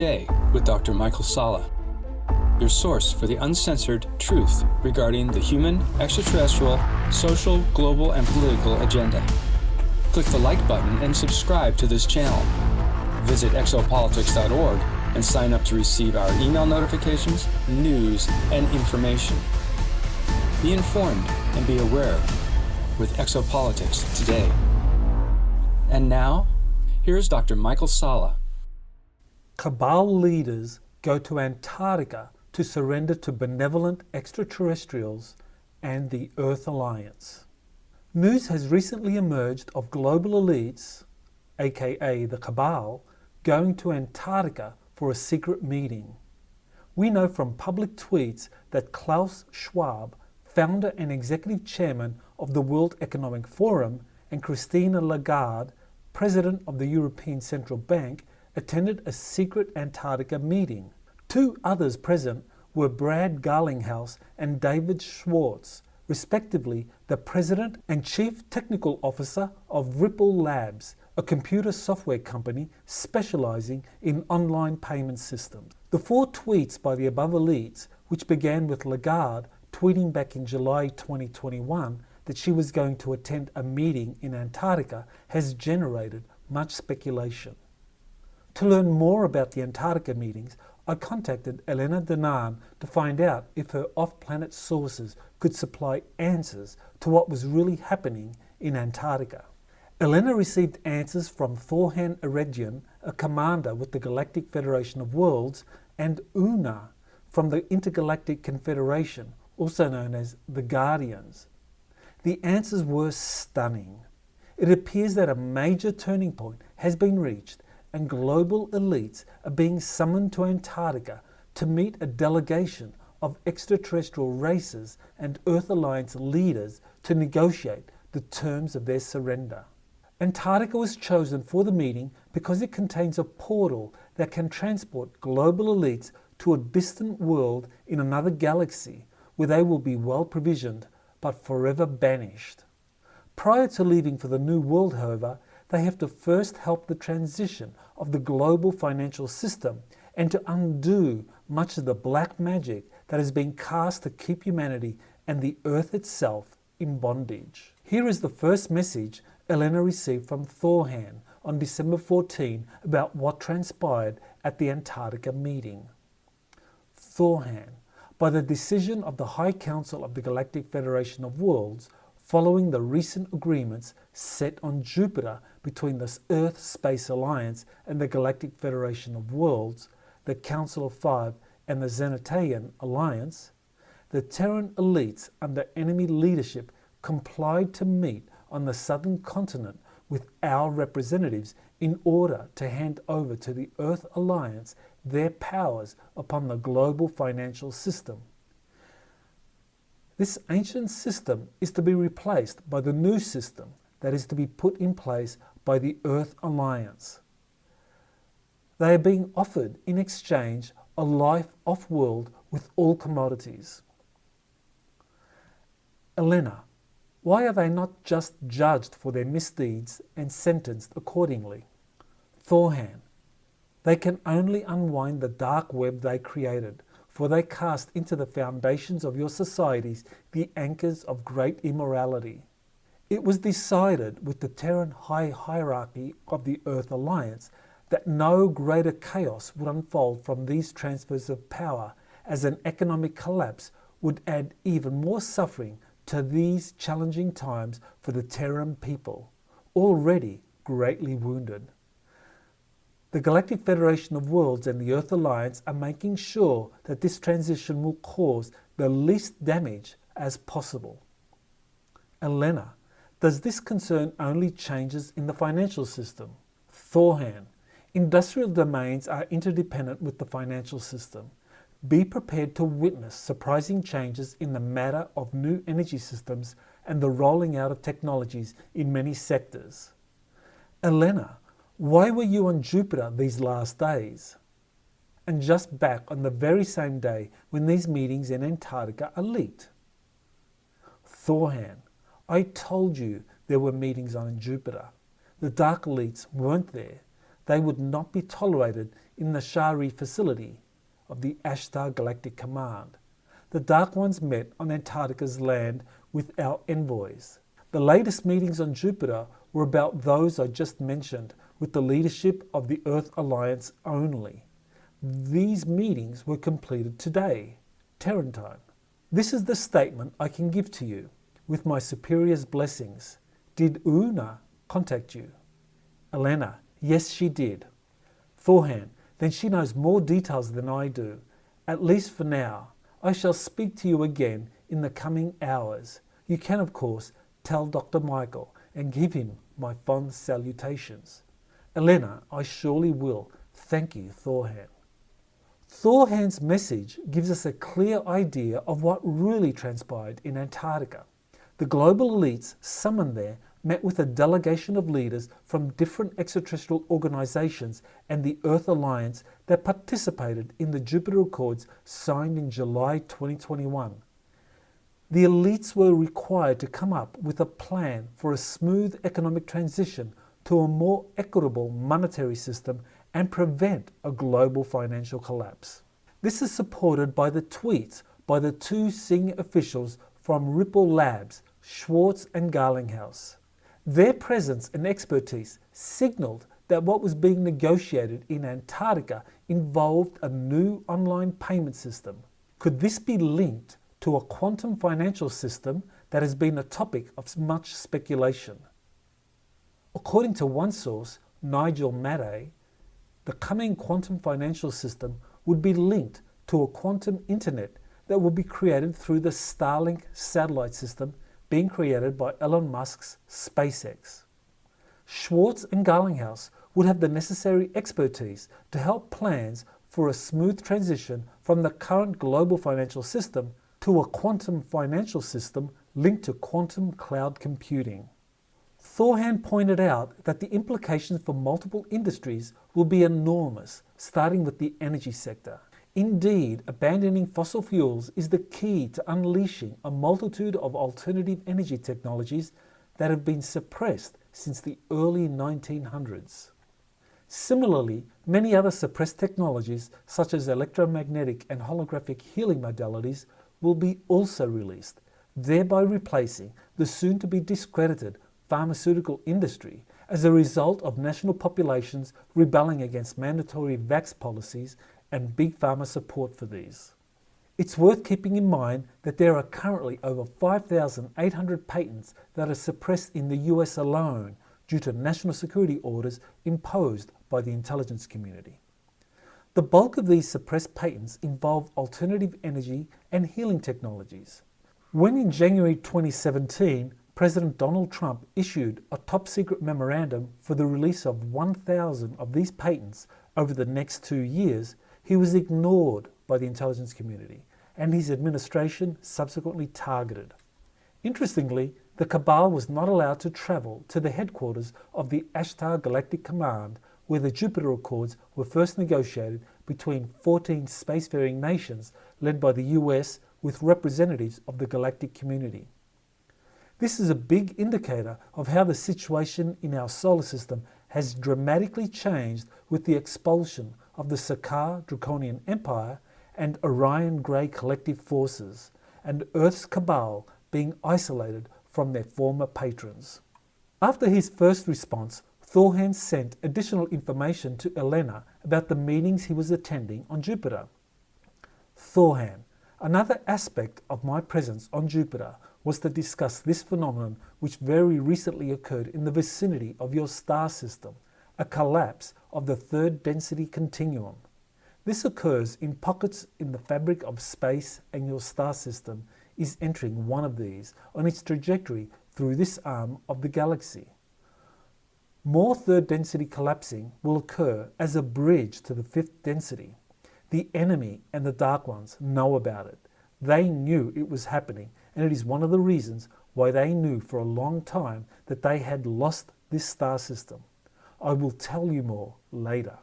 Today with Dr. Michael Salla, your source for the uncensored truth regarding the human, extraterrestrial, social, global, and political agenda. Click the like button and subscribe to this channel. Visit exopolitics.org and sign up to receive our email notifications, news, and information. Be informed and be aware with Exopolitics today. And now, here's Dr. Michael Salla. Cabal leaders go to Antarctica to surrender to benevolent extraterrestrials and the Earth Alliance. News has recently emerged of global elites, aka the Cabal, going to Antarctica for a secret meeting. We know from public tweets that Claus Schwab, founder and executive chairman of the World Economic Forum, and Cristina Lagarde, president of the European Central Bank, attended a secret Antarctica meeting. Two others present were Brad Garlinghouse and David Schwartz, respectively the president and chief technical officer of Ripple Labs, a computer software company specializing in online payment systems. The four tweets by the above elites, which began with Lagarde tweeting back in July 2021 that she was going to attend a meeting in Antarctica, has generated much speculation. To learn more about the Antarctica meetings, I contacted Elena Danan to find out if her off-planet sources could supply answers to what was really happening in Antarctica. Elena received answers from Thorhan Eredjian, a commander with the Galactic Federation of Worlds, and Una from the Intergalactic Confederation, also known as the Guardians. The answers were stunning. It appears that a major turning point has been reached and global elites are being summoned to Antarctica to meet a delegation of extraterrestrial races and Earth Alliance leaders to negotiate the terms of their surrender. Antarctica was chosen for the meeting because it contains a portal that can transport global elites to a distant world in another galaxy where they will be well provisioned but forever banished. Prior to leaving for the new world, however, they have to first help the transition of the global financial system and to undo much of the black magic that has been cast to keep humanity and the Earth itself in bondage. Here is the first message Elena received from Thorhan on December 14 about what transpired at the Antarctica meeting. Thorhan, by the decision of the High Council of the Galactic Federation of Worlds, following the recent agreements set on Jupiter between the Earth Space Alliance and the Galactic Federation of Worlds, the Council of Five and the Zenitaean Alliance, the Terran elites under enemy leadership complied to meet on the southern continent with our representatives in order to hand over to the Earth Alliance their powers upon the global financial system. This ancient system is to be replaced by the new system that is to be put in place by the Earth Alliance. They are being offered in exchange a life off-world with all commodities. Elena, why are they not just judged for their misdeeds and sentenced accordingly? Thorhan, they can only unwind the dark web they created, for they cast into the foundations of your societies the anchors of great immorality. It was decided with the Terran high hierarchy of the Earth Alliance that no greater chaos would unfold from these transfers of power, as an economic collapse would add even more suffering to these challenging times for the Terran people, already greatly wounded. The Galactic Federation of Worlds and the Earth Alliance are making sure that this transition will cause the least damage as possible. Elena, does this concern only changes in the financial system? Thorhan, industrial domains are interdependent with the financial system. Be prepared to witness surprising changes in the matter of new energy systems and the rolling out of technologies in many sectors. Elena, why were you on Jupiter these last days? And just back on the very same day when these meetings in Antarctica are leaked. Thorhan, I told you there were meetings on Jupiter. The dark elites weren't there. They would not be tolerated in the Shari facility of the Ashtar Galactic Command. The Dark Ones met on Antarctica's land with our envoys. The latest meetings on Jupiter were about those I just mentioned, with the leadership of the Earth Alliance only. These meetings were completed today, Terran time. This is the statement I can give to you, with my superior's blessings. Did Una contact you? Elena, yes she did. Thorhan, then she knows more details than I do, at least for now. I shall speak to you again in the coming hours. You can, of course, tell Dr. Michael and give him my fond salutations. Elena, I surely will. Thank you, Thorhan. Thorhan's message gives us a clear idea of what really transpired in Antarctica. The global elites summoned there met with a delegation of leaders from different extraterrestrial organizations and the Earth Alliance that participated in the Jupiter Accords signed in July 2021. The elites were required to come up with a plan for a smooth economic transition to a more equitable monetary system and prevent a global financial collapse. This is supported by the tweets by the two senior officials from Ripple Labs, Schwartz and Garlinghouse. Their presence and expertise signaled that what was being negotiated in Antarctica involved a new online payment system. Could this be linked to a quantum financial system that has been a topic of much speculation? According to one source, Nigel Madday, the coming quantum financial system would be linked to a quantum internet that will be created through the Starlink satellite system being created by Elon Musk's SpaceX. Schwartz and Garlinghouse would have the necessary expertise to help plans for a smooth transition from the current global financial system to a quantum financial system linked to quantum cloud computing. Thorhan pointed out that the implications for multiple industries will be enormous, starting with the energy sector. Indeed, abandoning fossil fuels is the key to unleashing a multitude of alternative energy technologies that have been suppressed since the early 1900s. Similarly, many other suppressed technologies, such as electromagnetic and holographic healing modalities, will be also released, thereby replacing the soon-to-be discredited pharmaceutical industry as a result of national populations rebelling against mandatory vax policies and big pharma support for these. It's worth keeping in mind that there are currently over 5,800 patents that are suppressed in the US alone due to national security orders imposed by the intelligence community. The bulk of these suppressed patents involve alternative energy and healing technologies. When in January 2017, President Donald Trump issued a top-secret memorandum for the release of 1,000 of these patents over the next 2 years, he was ignored by the intelligence community, and his administration subsequently targeted. Interestingly, the Cabal was not allowed to travel to the headquarters of the Ashtar Galactic Command, where the Jupiter Accords were first negotiated between 14 spacefaring nations led by the US with representatives of the galactic community. This is a big indicator of how the situation in our solar system has dramatically changed with the expulsion of the Sakaar Draconian Empire and Orion Grey collective forces, and Earth's Cabal being isolated from their former patrons. After his first response, Thorhan sent additional information to Elena about the meetings he was attending on Jupiter. Thorhan, another aspect of my presence on Jupiter was to discuss this phenomenon which very recently occurred in the vicinity of your star system, a collapse of the third density continuum. This occurs in pockets in the fabric of space, and your star system is entering one of these on its trajectory through this arm of the galaxy. More third density collapsing will occur as a bridge to the fifth density. The enemy and the Dark Ones know about it. They knew it was happening, and it is one of the reasons why they knew for a long time that they had lost this star system. I will tell you more later.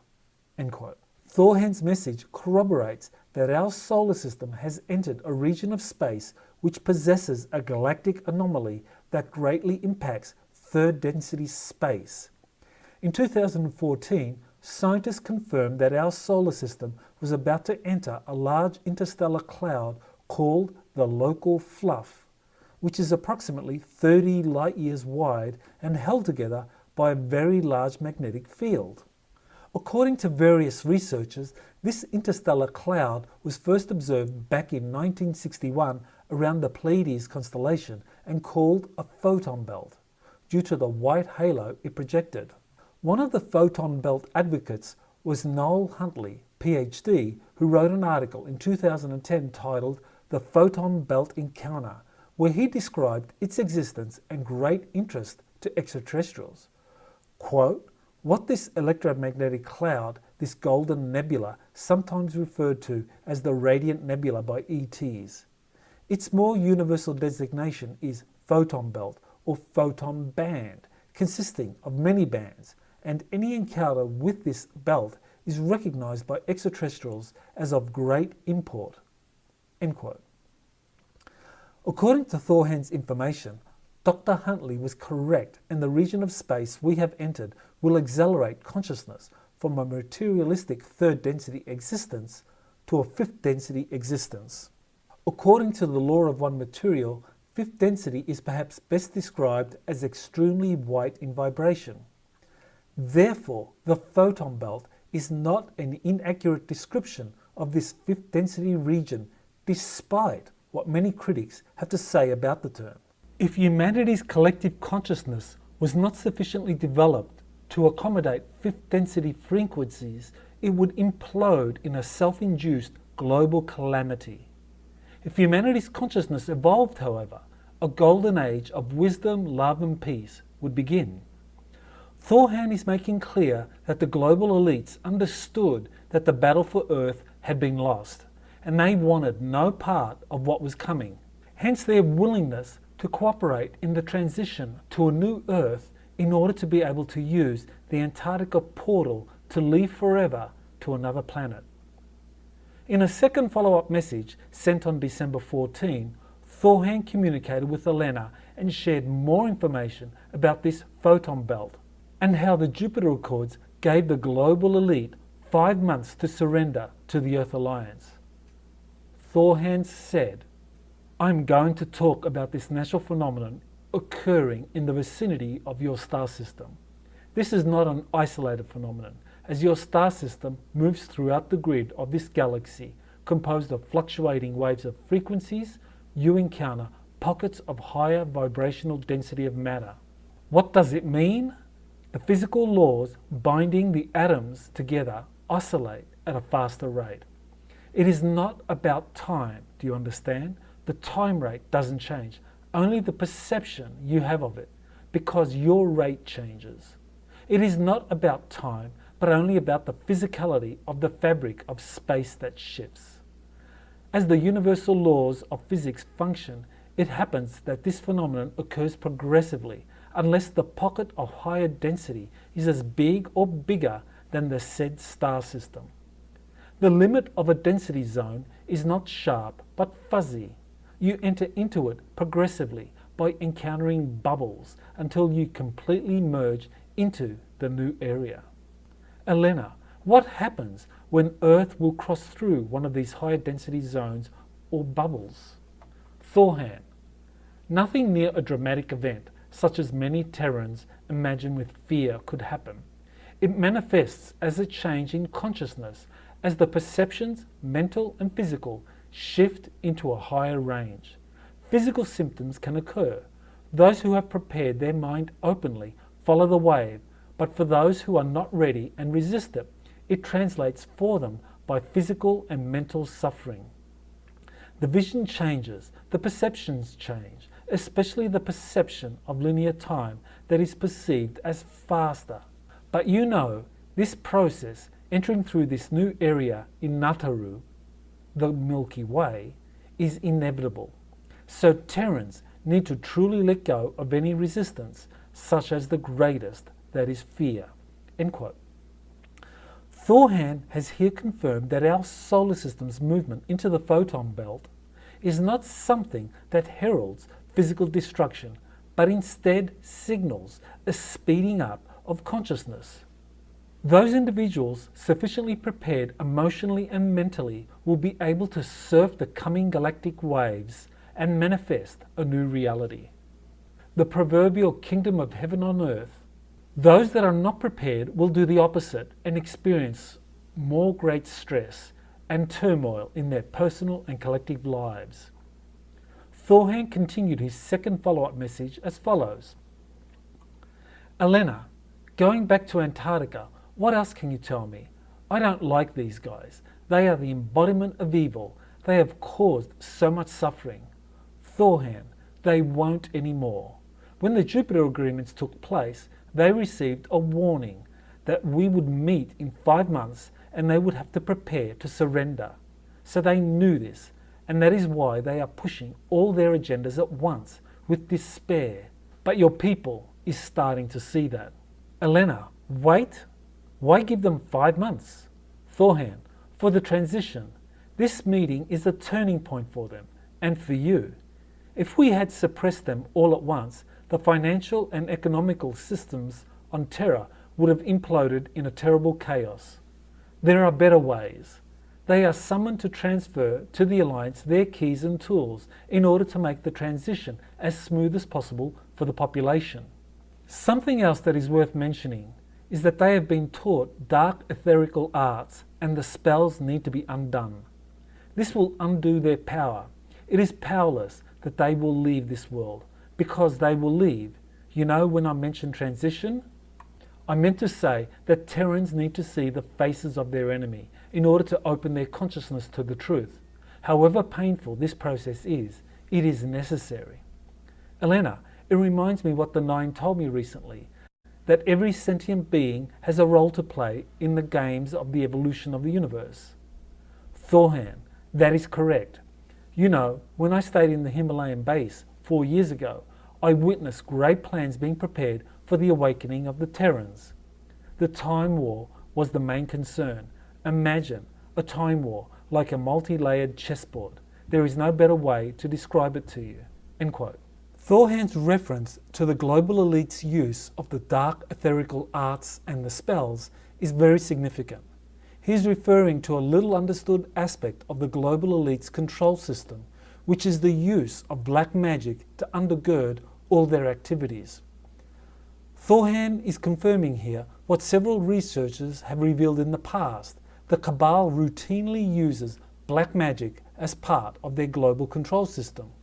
End quote. Thorhan's message corroborates that our solar system has entered a region of space which possesses a galactic anomaly that greatly impacts third density space. In 2014, scientists confirmed that our solar system was about to enter a large interstellar cloud called the local fluff, which is approximately 30 light years wide and held together by a very large magnetic field. According to various researchers, this interstellar cloud was first observed back in 1961 around the Pleiades constellation and called a photon belt, due to the white halo it projected. One of the photon belt advocates was Noel Huntley, PhD, who wrote an article in 2010 titled The Photon Belt Encounter, where he described its existence and great interest to extraterrestrials. Quote, "What this electromagnetic cloud, this golden nebula, sometimes referred to as the radiant nebula by ETs. Its more universal designation is photon belt or photon band, consisting of many bands, and any encounter with this belt is recognized by extraterrestrials as of great import." End quote. According to Thorhan's information, Dr. Huntley was correct, and the region of space we have entered will accelerate consciousness from a materialistic third density existence to a fifth density existence. According to the law of one material, fifth density is perhaps best described as extremely white in vibration. Therefore, the photon belt is not an inaccurate description of this fifth density region, despite what many critics have to say about the term. If humanity's collective consciousness was not sufficiently developed to accommodate fifth density frequencies, it would implode in a self-induced global calamity. If humanity's consciousness evolved, however, a golden age of wisdom, love and peace would begin. Thorhan is making clear that the global elites understood that the battle for Earth had been lost, and they wanted no part of what was coming. Hence their willingness to cooperate in the transition to a new Earth in order to be able to use the Antarctica portal to leave forever to another planet. In a second follow-up message sent on December 14, Thorhan communicated with Elena and shared more information about this photon belt and how the Jupiter Accords gave the global elite 5 months to surrender to the Earth Alliance. Thorhan said, "I'm going to talk about this natural phenomenon occurring in the vicinity of your star system. This is not an isolated phenomenon, as your star system moves throughout the grid of this galaxy, composed of fluctuating waves of frequencies. You encounter pockets of higher vibrational density of matter. What does it mean? The physical laws binding the atoms together oscillate at a faster rate. It is not about time, do you understand? The time rate doesn't change, only the perception you have of it, because your rate changes. It is not about time, but only about the physicality of the fabric of space that shifts. As the universal laws of physics function, it happens that this phenomenon occurs progressively, unless the pocket of higher density is as big or bigger than the said star system. The limit of a density zone is not sharp, but fuzzy. You enter into it progressively by encountering bubbles until you completely merge into the new area. Elena, what happens when Earth will cross through one of these higher density zones or bubbles? Thorhan, nothing near a dramatic event, such as many Terrans imagine with fear could happen. It manifests as a change in consciousness, as the perceptions, mental and physical, shift into a higher range. Physical symptoms can occur. Those who have prepared their mind openly follow the wave, but for those who are not ready and resist it, it translates for them by physical and mental suffering. The vision changes, the perceptions change, especially the perception of linear time that is perceived as faster. But you know, this process, entering through this new area in Nataru, the Milky Way, is inevitable. So Terrans need to truly let go of any resistance, such as the greatest, that is fear." End quote. Thorhan has here confirmed that our solar system's movement into the photon belt is not something that heralds physical destruction, but instead signals a speeding up of consciousness. Those individuals sufficiently prepared emotionally and mentally will be able to surf the coming galactic waves and manifest a new reality. The proverbial kingdom of heaven on earth. Those that are not prepared will do the opposite and experience more great stress and turmoil in their personal and collective lives. Thorhan continued his second follow-up message as follows. Elena, going back to Antarctica, what else can you tell me? I don't like these guys. They are the embodiment of evil. They have caused so much suffering. Thorhan, they won't anymore. When the Jupiter agreements took place, they received a warning that we would meet in 5 months and they would have to prepare to surrender. So they knew this, and that is why they are pushing all their agendas at once with despair. But your people is starting to see that. Elena, wait. Why give them 5 months? Thorhan, for the transition. This meeting is a turning point for them, and for you. If we had suppressed them all at once, the financial and economical systems on Terra would have imploded in a terrible chaos. There are better ways. They are summoned to transfer to the Alliance their keys and tools in order to make the transition as smooth as possible for the population. Something else that is worth mentioning is that they have been taught dark etherical arts and the spells need to be undone. This will undo their power. It is powerless that they will leave this world, because they will leave. You know, when I mentioned transition, I meant to say that Terrans need to see the faces of their enemy in order to open their consciousness to the truth. However painful this process is, it is necessary. Elena, it reminds me what the Nine told me recently, that every sentient being has a role to play in the games of the evolution of the universe. Thorhan, that is correct. You know, when I stayed in the Himalayan base 4 years ago, I witnessed great plans being prepared for the awakening of the Terrans. The Time War was the main concern. Imagine a time war like a multi-layered chessboard. There is no better way to describe it to you. End quote. Thorhan's reference to the global elite's use of the dark etherical arts and the spells is very significant. He is referring to a little understood aspect of the global elite's control system, which is the use of black magic to undergird all their activities. Thorhan is confirming here what several researchers have revealed in the past. The Cabal routinely uses black magic as part of their global control system.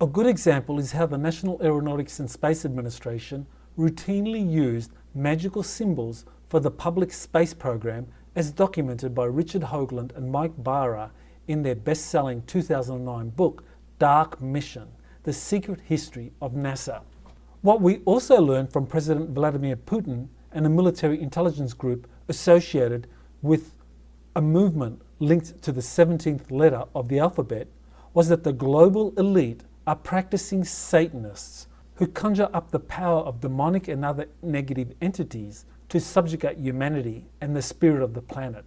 A good example is how the National Aeronautics and Space Administration routinely used magical symbols for the public space program, as documented by Richard Hoagland and Mike Barra in their best-selling 2009 book, Dark Mission, The Secret History of NASA. What we also learned from President Vladimir Putin and a military intelligence group associated with a movement linked to the 17th letter of the alphabet was that the global elite are practicing Satanists who conjure up the power of demonic and other negative entities to subjugate humanity and the spirit of the planet.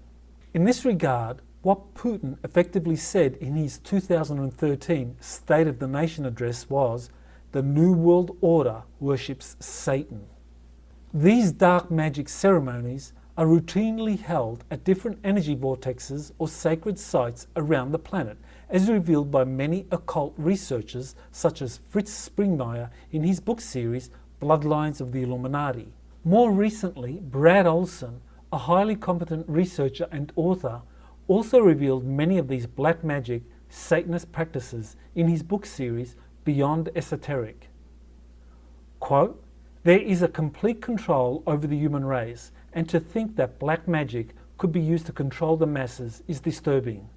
In this regard, what Putin effectively said in his 2013 State of the Nation address was, "The New World Order worships Satan." These dark magic ceremonies are routinely held at different energy vortexes or sacred sites around the planet, as revealed by many occult researchers such as Fritz Springmeier in his book series Bloodlines of the Illuminati. More recently, Brad Olson, a highly competent researcher and author, also revealed many of these black magic Satanist practices in his book series Beyond Esoteric. Quote, "There is a complete control over the human race, and to think that black magic could be used to control the masses is disturbing.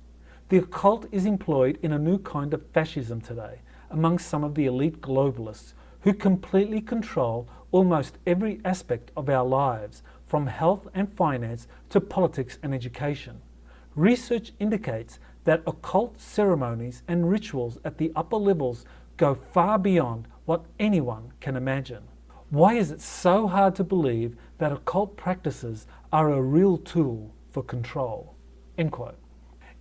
The occult is employed in a new kind of fascism today among some of the elite globalists who completely control almost every aspect of our lives, from health and finance to politics and education. Research indicates that occult ceremonies and rituals at the upper levels go far beyond what anyone can imagine. Why is it so hard to believe that occult practices are a real tool for control?" End quote.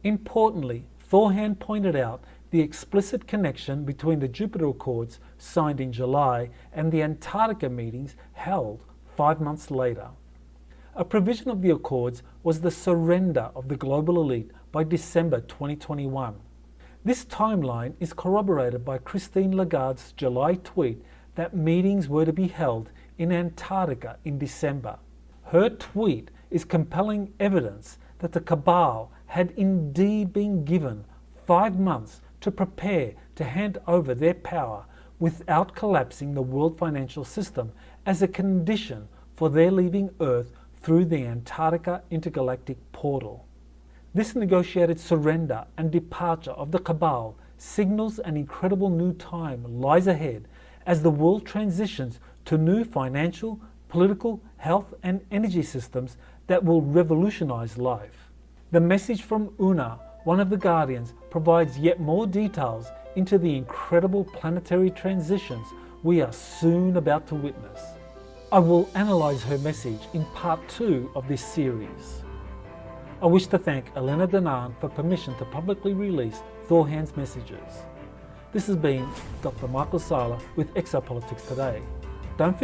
Importantly, Thorhan pointed out the explicit connection between the Jupiter Accords signed in July and the Antarctica meetings held 5 months later. A provision of the Accords was the surrender of the global elite by December 2021. This timeline is corroborated by Cristina Lagarde's July tweet that meetings were to be held in Antarctica in December. Her tweet is compelling evidence that the cabal had indeed been given 5 months to prepare to hand over their power without collapsing the world financial system as a condition for their leaving Earth through the Antarctica intergalactic portal. This negotiated surrender and departure of the cabal signals an incredible new time lies ahead as the world transitions to new financial, political, health and energy systems that will revolutionize life. The message from Una, one of the guardians, provides yet more details into the incredible planetary transitions we are soon about to witness. I will analyze her message in part 2 of this series. I wish to thank Elena Danan for permission to publicly release Thorhand's messages. This has been Dr. Michael Salla with Exopolitics Today. Don't forget